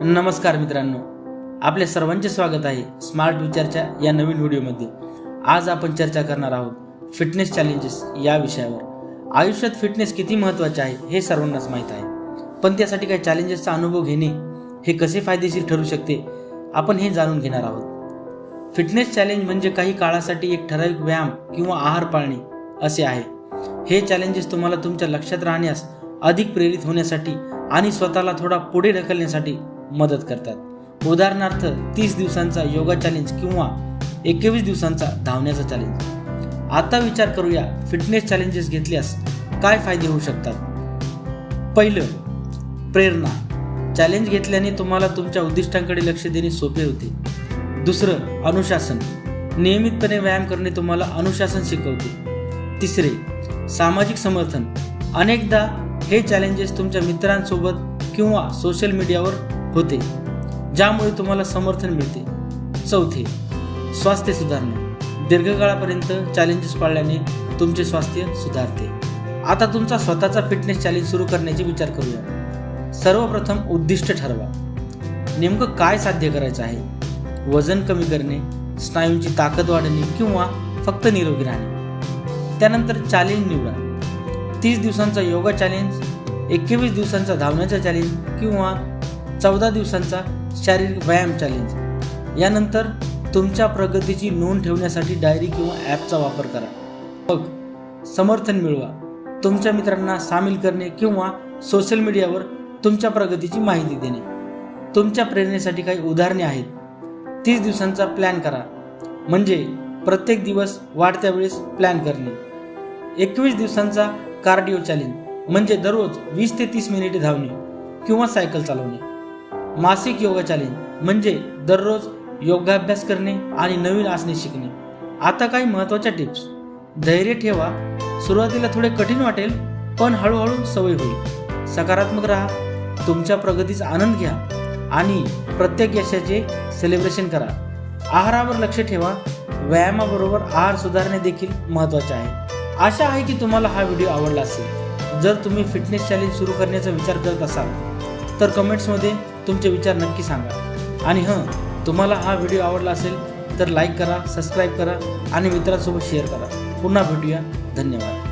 नमस्कार मित्रांनो, आपल्या सर्वांचे स्वागत आहे स्मार्ट विचारच्या या नवीन व्हिडिओमध्ये। आज आपण चर्चा करणार आहोत फिटनेस चॅलेंजेस या विषयावर। आयुष्यात फिटनेस किती महत्त्वाचे आहे हे सर्वांनाच माहीत आहे, पण त्यासाठी काही चॅलेंजेसचा अनुभव घेणे हे कसे फायदेशीर ठरू शकते आपण हे जाणून घेणार आहोत। फिटनेस चॅलेंज म्हणजे काही काळासाठी एक ठराविक व्यायाम किंवा आहार पाळणे असे आहे। हे चॅलेंजेस तुम्हाला तुमच्या लक्षात राहण्यास, अधिक प्रेरित होण्यासाठी आणि स्वतःला थोडा पुढे ढकलण्यासाठी मदत करतात। उदाहरणार्थ 30 दिवसांचा योगा चॅलेंज किंवा 21 दिवसांचा धावण्याचा चॅलेंज। आता विचार करूया फिटनेस चॅलेंजेस घेतल्यास काय फायदे होऊ शकतात। पहिलं, प्रेरणा। चॅलेंज घेतल्याने तुम्हाला तुमच्या उद्दिष्टांकडे लक्ष देणे सोपे होते। दुसरं, अनुशासन। नियमितपणे व्यायाम करणे तुम्हाला अनुशासन शिकवते। तिसरे, सामाजिक समर्थन। अनेकदा हे चॅलेंजेस तुमच्या मित्रांसोबत किंवा सोशल मीडियावर होते, ज्यामुळे तुम्हाला समर्थन मिळते। चौथे, स्वास्थ्य सुधारणा। दीर्घकाळापर्यंत चॅलेंजेस पाळल्याने तुमचे स्वास्थ्य सुधारते। आता तुमचा स्वतःचा फिटनेस चॅलेंज सुरू करण्याचा विचार करूया। सर्वप्रथम उद्दिष्ट ठरवा। नेमकं काय साध्य करायचं आहे? वजन कमी करणे, स्नायूंची ताकद वाढवणे किंवा फक्त निरोगी राहणे। त्यानंतर चॅलेंज निवडा। 30 दिवसांचा योगा चॅलेंज, 21 दिवसांचा धावण्याचा चॅलेंज किंवा 14 दिवसांचा शारीरिक व्यायाम चॅलेंज। यानंतर तुमच्या प्रगतीची नोंद ठेवण्यासाठी डायरी किंवा ॲपचा वापर करा। मग समर्थन मिळवा। तुमच्या मित्रांना सामील करणे किंवा सोशल मीडियावर तुमच्या प्रगतीची माहिती देणे। तुमच्या प्रेरणेसाठी काही उदाहरणे आहेत। 30 दिवसांचा प्लॅन करा, म्हणजे प्रत्येक दिवस वाढत्या वेळेस प्लॅन करणे। 21 दिवसांचा कार्डिओ चॅलेंज, म्हणजे दररोज 20 ते 30 मिनिटे धावणे किंवा सायकल चालवणे। मासिक योगा चॅलेंज, म्हणजे दररोज योगाभ्यास करणे आणि नवीन आसने शिकणे। आता काही महत्त्वाच्या टिप्स। धैर्य ठेवा। सुरुवातीला थोडे कठीण वाटेल, पण हळूहळू सवय होईल। सकारात्मक राहा। तुमच्या प्रगतीचा आनंद घ्या आणि प्रत्येक यशाचे सेलिब्रेशन करा। आहारावर लक्ष ठेवा। व्यायामाबरोबर आहार सुधारणे देखील महत्त्वाचे आहे। आशा आहे की तुम्हाला हा व्हिडिओ आवडला असेल। जर तुम्ही फिटनेस चॅलेंज सुरू करण्याचा विचार करत असाल तर कमेंट्समध्ये तुमचे विचार नक्की सांगा। आणि तुम्हाला हा व्हिडिओ आवडला असेल तर लाईक करा, सबस्क्राईब करा आणि मित्रांसोबत शेअर करा। पुन्हा भेटूया। धन्यवाद।